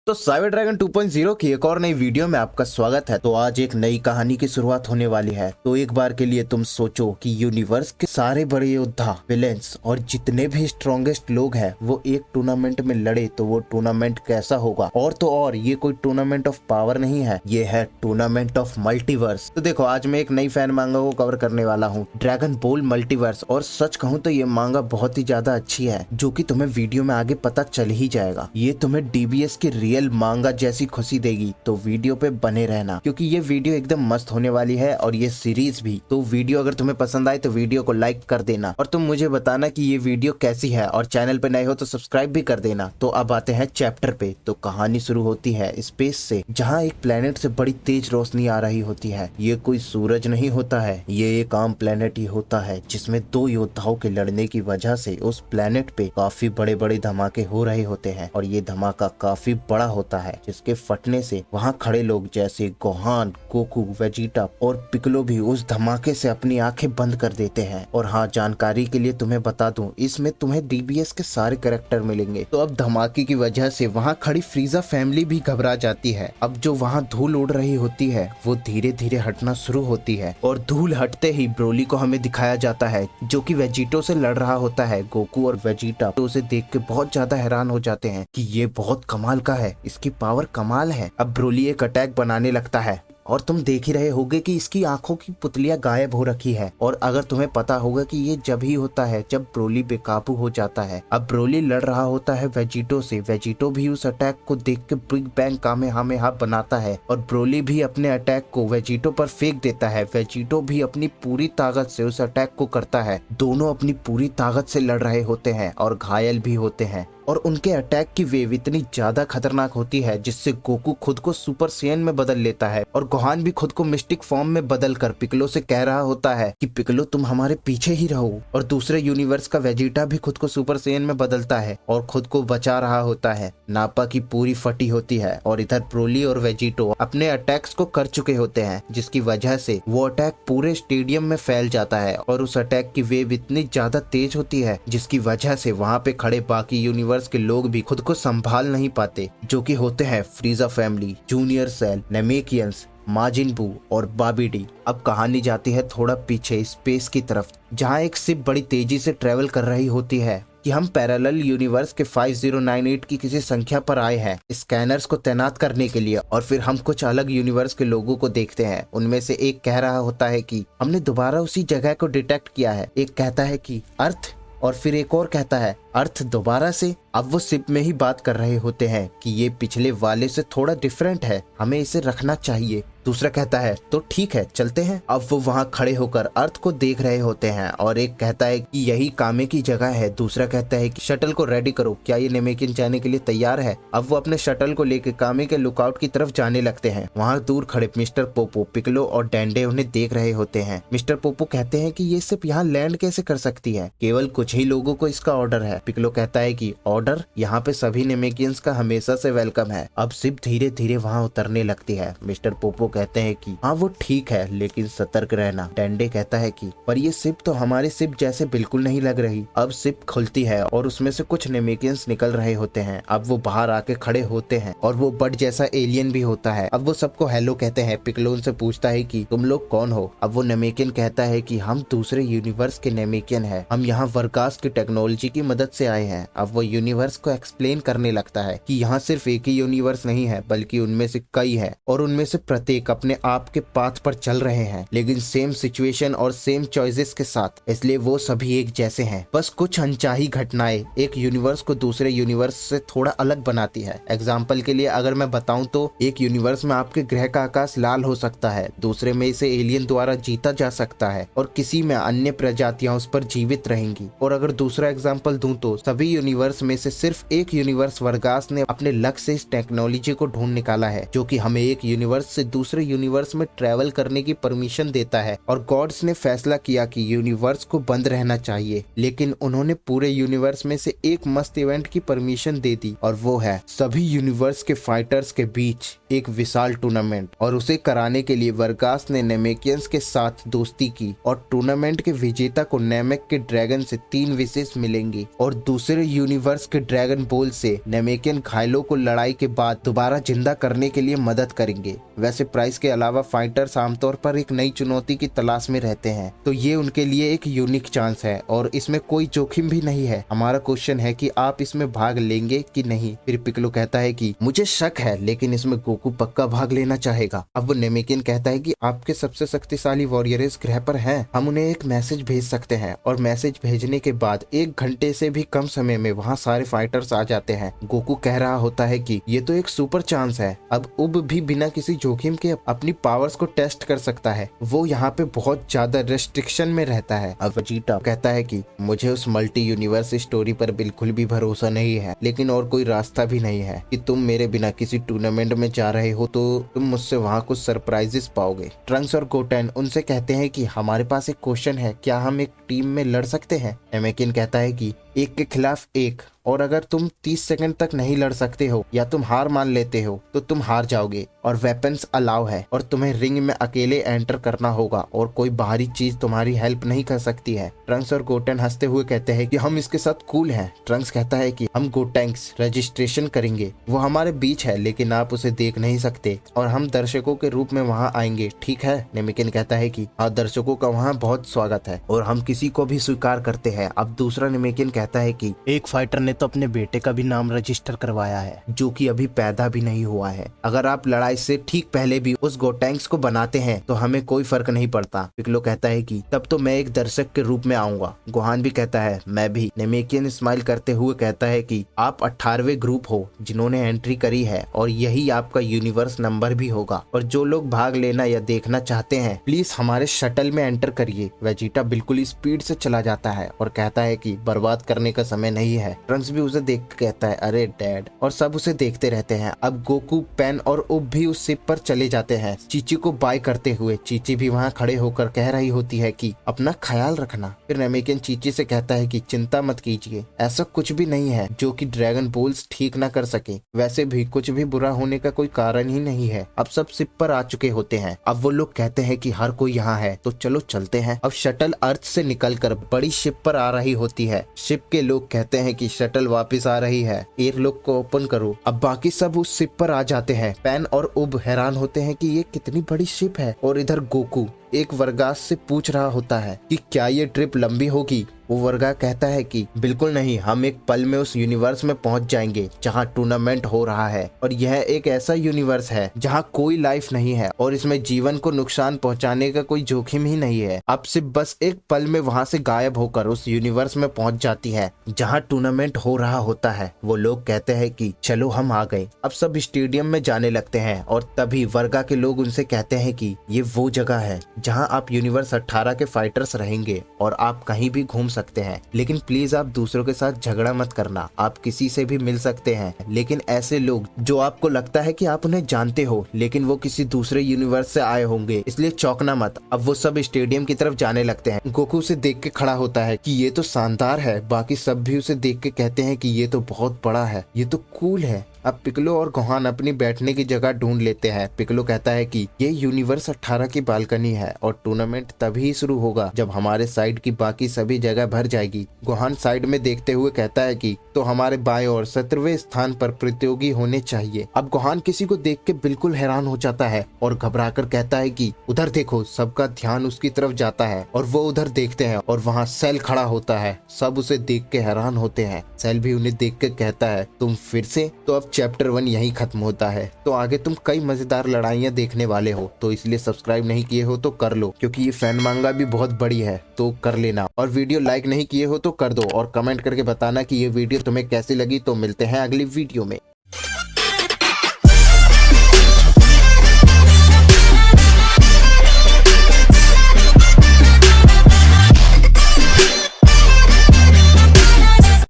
तो cyber dragon 2.0 की एक और नई वीडियो में आपका स्वागत है। तो आज एक नई कहानी की शुरुआत होने वाली है। तो एक बार के लिए तुम सोचो कि यूनिवर्स के सारे बड़े योद्धा, विलेंस और जितने भी स्ट्रॉन्गेस्ट लोग हैं वो एक टूर्नामेंट में लड़े तो वो टूर्नामेंट कैसा होगा। और तो और ये कोई टूर्नामेंट ऑफ पावर नहीं है, ये है टूर्नामेंट ऑफ मल्टीवर्स। तो देखो आज मैं एक नई फैन मांगा को कवर करने वाला हूँ, ड्रैगन बॉल मल्टीवर्स। और सच कहूँ तो ये मांगा बहुत ही ज्यादा अच्छी है, जो कि तुम्हें वीडियो में आगे पता चल ही जाएगा। ये तुम्हें डीबीएस की रियल मांगा जैसी खुशी देगी, तो वीडियो पे बने रहना क्योंकि ये वीडियो एकदम मस्त होने वाली है और ये सीरीज भी। तो वीडियो अगर तुम्हें पसंद आए तो वीडियो को लाइक कर देना और तुम मुझे बताना कि ये वीडियो कैसी है, और चैनल पे नए हो तो सब्सक्राइब भी कर देना। तो अब आते हैं चैप्टर पे। तो कहानी शुरू होती है स्पेस से, जहाँ एक प्लेनेट से बड़ी तेज रोशनी आ रही होती है। ये कोई सूरज नहीं होता है, ये एक आम प्लेनेट ही होता है जिसमें दो योद्धाओं के लड़ने की वजह से उस प्लेनेट पे काफी बड़े बड़े धमाके हो रहे होते हैं। और ये धमाका काफी बड़ा होता है, जिसके फटने से वहाँ खड़े लोग जैसे गोहान, गोकू, वेजिटा और पिकलो भी उस धमाके से अपनी आंखें बंद कर देते हैं। और हाँ, जानकारी के लिए तुम्हें बता दूं, इसमें तुम्हें डीबीएस के सारे कैरेक्टर मिलेंगे। तो अब धमाके की वजह से वहाँ खड़ी फ्रीजा फैमिली भी घबरा जाती है। अब जो वहाँ धूल उड़ रही होती है वो धीरे धीरे हटना शुरू होती है, और धूल हटते ही ब्रोली को हमें दिखाया जाता है जो कि वेजिटो से लड़ रहा होता है। गोकू और वेजिटा तो उसे देख के बहुत ज्यादा हैरान हो जाते हैं कि ये बहुत कमाल का है, इसकी पावर कमाल है। अब ब्रोली एक अटैक बनाने लगता है और तुम देख ही रहे होगे कि इसकी आंखों की पुतलियां गायब हो रखी है। और अगर तुम्हें पता होगा कि ये जब ही होता है जब ब्रोली बेकाबू हो जाता है। अब ब्रोली लड़ रहा होता है वेजिटो से, वेजिटो भी उस अटैक को देख के बिग बैंग कामेहामेहा बनाता है और ब्रोली भी अपने अटैक को वेजिटो पर फेंक देता है। वेजिटो भी अपनी पूरी ताकत से उस अटैक को करता है। दोनों अपनी पूरी ताकत से लड़ रहे होते हैं और घायल भी होते हैं, और उनके अटैक की वेव इतनी ज्यादा खतरनाक होती है जिससे गोकू खुद को सुपर सैयन में बदल लेता है और गोहान भी खुद को मिस्टिक फॉर्म में बदल कर पिकलो से कह रहा होता है कि पिकलो तुम हमारे पीछे ही रहो। और दूसरे यूनिवर्स का वेजिटा भी खुद को सुपर सैयन में बदलता है और खुद को बचा रहा होता है। नापा की पूरी फटी होती है और इधर ब्रोली और वेजिटो अपने अटैक्स को कर चुके होते हैं, जिसकी वजह से वो अटैक पूरे स्टेडियम में फैल जाता है। और उस अटैक की वेव इतनी ज्यादा तेज होती है जिसकी वजह से वहाँ पे खड़े बाकी यूनिवर्स के लोग भी खुद को संभाल नहीं पाते, जो कि होते हैं फ्रीजा फैमिली, जूनियर सेल, नेमेकियंस, माजिन बू और बाबीडी। अब कहानी जाती है थोड़ा पीछे स्पेस की तरफ, जहाँ एक शिप बड़ी तेजी से ट्रेवल कर रही होती है कि हम पैरेलल यूनिवर्स के 5098 की किसी संख्या पर आए हैं स्कैनर्स को तैनात करने के लिए। और फिर हम कुछ अलग यूनिवर्स के लोगों को देखते हैं। उनमें से एक कह रहा होता है कि हमने दोबारा उसी जगह को डिटेक्ट किया है। एक कहता है कि अर्थ, और फिर एक और कहता है अर्थ दोबारा से। अब वो शिप में ही बात कर रहे होते हैं कि ये पिछले वाले से थोड़ा डिफरेंट है, हमें इसे रखना चाहिए। दूसरा कहता है तो ठीक है चलते हैं। अब वो वहाँ खड़े होकर अर्थ को देख रहे होते हैं और एक कहता है कि यही कामे की जगह है। दूसरा कहता है कि शटल को रेडी करो, क्या ये नेमेकिन जाने के लिए तैयार है। अब वो अपने शटल को लेकर कामे के लुकआउट की तरफ जाने लगते हैं। वहाँ दूर खड़े मिस्टर पोपो, पिकलो और डेंडे उन्हें देख रहे होते हैं। मिस्टर पोपो कहते हैं कि ये सिर्फ यहाँ लैंड कैसे कर सकती है, केवल कुछ ही लोगों को इसका ऑर्डर है। पिकलो कहता है कि ऑर्डर, यहाँ पे सभी नेमेकियंस का हमेशा से वेलकम है। अब शिप धीरे धीरे वहाँ उतरने लगती है। मिस्टर पोपो कहते हैं कि हाँ वो ठीक है, लेकिन सतर्क रहना। डेंडे कहता है कि पर ये शिप तो हमारी शिप जैसे बिल्कुल नहीं लग रही। अब शिप खुलती है और उसमें से कुछ नेमेकियंस निकल रहे होते हैं। अब वो बाहर आके खड़े होते हैं और वो बट जैसा एलियन भी होता है। अब वो सबको हेलो कहते हैं। पिकलो उनसे पूछता है कि तुम लोग कौन हो। अब वो नेमेकियन कहता है कि हम दूसरे यूनिवर्स के नेमेकियन है, हम यहाँ वर्गास की टेक्नोलॉजी की मदद से आए हैं। अब वो यूनिवर्स को एक्सप्लेन करने लगता है कि यहाँ सिर्फ एक ही यूनिवर्स नहीं है, बल्कि उनमें से कई है, और उनमें से प्रत्येक अपने आप के पाथ पर चल रहे हैं, लेकिन सेम सिचुएशन और सेम चॉइसेस के साथ, इसलिए वो सभी एक जैसे हैं। बस कुछ अनचाही घटनाएं एक यूनिवर्स को दूसरे यूनिवर्स से थोड़ा अलग बनाती है। एग्जाम्पल के लिए अगर मैं बताऊं तो एक यूनिवर्स में आपके ग्रह का आकाश लाल हो सकता है, दूसरे में इसे एलियन द्वारा जीता जा सकता है, और किसी में अन्य प्रजातियां उस पर जीवित रहेंगी। और अगर दूसरा एग्जाम्पल दूं तो सभी यूनिवर्स में से सिर्फ एक यूनिवर्स वर्गास ने अपने लक से इस टेक्नोलॉजी को ढूंढ निकाला है, जो कि हमें एक यूनिवर्स से दूसरे यूनिवर्स में ट्रैवल करने की परमिशन देता है। और गॉड्स ने फैसला किया कि यूनिवर्स को बंद रहना चाहिए, लेकिन उन्होंने पूरे यूनिवर्स में से एक मस्त इवेंट की परमिशन दे दी, और वो है सभी यूनिवर्स के फाइटर्स के बीच एक विशाल टूर्नामेंट। और उसे कराने के लिए वर्गास ने नेमेकियंस के साथ दोस्ती की, और टूर्नामेंट के विजेता को नेमेक के ड्रैगन से 3 विशेष मिलेंगी। और और दूसरे यूनिवर्स के ड्रैगन बोल से नेमेकियन घायलों को लड़ाई के बाद दोबारा जिंदा करने के लिए मदद करेंगे। वैसे प्राइस के अलावा फाइटर्स आमतौर पर एक नई चुनौती की तलाश में रहते हैं, तो ये उनके लिए एक यूनिक चांस है और इसमें कोई जोखिम भी नहीं है। हमारा क्वेश्चन है कि आप इसमें भाग लेंगे कि नहीं। फिर पिकलो कहता है कि मुझे शक है, लेकिन इसमें गोकू पक्का भाग लेना चाहेगा। अब वो नेमेकियन कहता है कि आपके सबसे शक्तिशाली वॉरियर इस ग्रह पर हैं, हम उन्हें एक मैसेज भेज सकते हैं और मैसेज भेजने के बाद 1 घंटे से भी कम समय में वहाँ सारे फाइटर्स आ जाते हैं। गोकू कह रहा होता है कि ये तो एक सुपर चांस है। अब उब भी बिना किसी जोखिम के अपनी पावर्स को टेस्ट कर सकता है। वो यहाँ पे बहुत ज्यादा रेस्ट्रिक्शन में रहता है। अब वेजिटा कहता है कि मुझे उस मल्टी यूनिवर्स स्टोरी पर बिल्कुल भी भरोसा नहीं है, लेकिन और कोई रास्ता भी नहीं है कि तुम मेरे बिना किसी टूर्नामेंट में जा रहे हो तो तुम मुझसे वहाँ कुछ सरप्राइजेस पाओगे। ट्रंक्स और गोटेन उनसे कहते हैं कि हमारे पास एक क्वेश्चन है, क्या हम एक टीम में लड़ सकते हैं? नेमेकियन कहता है कि 1 के खिलाफ 1, और अगर तुम 30 सेकंड तक नहीं लड़ सकते हो या तुम हार मान लेते हो तो तुम हार जाओगे और वेपन्स अलाउ है और तुम्हें रिंग में अकेले एंटर करना होगा और कोई बाहरी चीज तुम्हारी हेल्प नहीं कर सकती है। ट्रंक्स और गोटेन हंसते हुए कहते हैं कि हम इसके साथ कूल हैं। ट्रंक्स कहता है कि हम गोटैंक्स रजिस्ट्रेशन करेंगे, वो हमारे बीच है लेकिन आप उसे देख नहीं सकते और हम दर्शकों के रूप में वहाँ आएंगे, ठीक है? नेमेकियन कहता है कि हाँ, दर्शकों का वहाँ बहुत स्वागत है और हम किसी को भी स्वीकार करते हैं। अब दूसरा नेमेकियन कहता है कि एक फाइटर ने तो अपने बेटे का भी नाम रजिस्टर करवाया है जो कि अभी पैदा भी नहीं हुआ है। अगर आप लड़ाई से ठीक पहले भी उस गोटैंक्स को बनाते हैं तो हमें कोई फर्क नहीं पड़ता। पिकलो कहता है कि तब तो मैं एक दर्शक के रूप में आऊंगा। गोहान भी कहता है मैं भी। नेमेकियन स्माइल करते हुए कहता है कि आप 18वें ग्रुप हो जिन्होंने एंट्री करी है और यही आपका यूनिवर्स नंबर भी होगा, और जो लोग भाग लेना या देखना चाहते हैं प्लीज हमारे शटल में एंटर करिए। वेजिटा बिल्कुल स्पीड से चला जाता है और कहता है कि बर्बाद करने का समय नहीं है। ट्रंक्स भी उसे देख के कहता है अरे डैड, और सब उसे देखते रहते हैं। अब गोकू, पेन और उब भी उस शिप पर चले जाते हैं चीची को बाय करते हुए। चीची भी वहाँ खड़े होकर कह रही होती है कि अपना ख्याल रखना। फिर नेमेकियन चीची से कहता है कि चिंता मत कीजिए, ऐसा कुछ भी नहीं है जो कि ड्रैगन बोल्स ठीक ना कर सके। वैसे भी कुछ भी बुरा होने का कोई कारण ही नहीं है। अब सब शिप पर आ चुके होते हैं। अब वो लोग कहते हैं कि हर कोई यहाँ है तो चलो चलते हैं। अब शटल अर्थ से निकलकर बड़ी शिप पर आ रही होती है। शिप के लोग कहते हैं कि शटल वापस आ रही है, एयरलॉक को ओपन करो। अब बाकी सब उस शिप पर आ जाते हैं। पेन और उब हैरान होते हैं कि ये कितनी बड़ी शिप है, और इधर गोकू एक वर्गास से पूछ रहा होता है कि क्या ये ट्रिप लंबी होगी। वो वर्गा कहता है कि बिल्कुल नहीं, हम एक पल में उस यूनिवर्स में पहुंच जाएंगे जहां टूर्नामेंट हो रहा है, और यह एक ऐसा यूनिवर्स है जहां कोई लाइफ नहीं है और इसमें जीवन को नुकसान पहुंचाने का कोई जोखिम ही नहीं है। अब सिर्फ बस एक पल में वहां से गायब होकर उस यूनिवर्स में पहुंच जाती है जहाँ टूर्नामेंट हो रहा होता है। वो लोग कहते हैं कि चलो हम आ गए। अब सब स्टेडियम में जाने लगते हैं और तभी वर्गा के लोग उनसे कहते हैं कि ये वो जगह है जहां आप यूनिवर्स 18 के फाइटर्स रहेंगे और आप कहीं भी घूम सकते हैं, लेकिन प्लीज आप दूसरों के साथ झगड़ा मत करना। आप किसी से भी मिल सकते हैं, लेकिन ऐसे लोग जो आपको लगता है कि आप उन्हें जानते हो लेकिन वो किसी दूसरे यूनिवर्स से आए होंगे, इसलिए चौंकना मत। अब वो सब स्टेडियम की तरफ जाने लगते हैं। गोकू उसे देख के खड़ा होता है कि ये तो शानदार है। बाकी सब भी उसे देख के कहते हैं कि ये तो बहुत बड़ा है, ये तो कूल है। अब पिकलो और गोहान अपनी बैठने की जगह ढूंढ लेते हैं। पिकलो कहता है कि ये यूनिवर्स 18 की बालकनी है और टूर्नामेंट तभी शुरू होगा जब हमारे साइड की बाकी सभी जगह भर जाएगी। गोहान साइड में देखते हुए कहता है कि तो हमारे बाएं और 17वें स्थान पर प्रतियोगी होने चाहिए। अब गोहान किसी को देख के बिल्कुल हैरान हो जाता है और घबराकर कहता है कि उधर देखो। सबका ध्यान उसकी तरफ जाता है और वो उधर देखते हैं और वहाँ सेल खड़ा होता है। सब उसे देख के हैरान होते हैं। सेल भी उन्हें देख के कहता है तुम फिर से? तो अब चैप्टर 1 यहीं खत्म होता है। तो आगे तुम कई मजेदार लड़ाइयाँ देखने वाले हो, तो इसलिए सब्सक्राइब नहीं किए हो तो कर लो, क्योंकि ये फैन मांगा भी बहुत बड़ी है तो कर लेना। और वीडियो लाइक नहीं किए हो तो कर दो और कमेंट करके बताना कि ये वीडियो तुम्हें कैसी लगी। तो मिलते हैं अगली वीडियो में।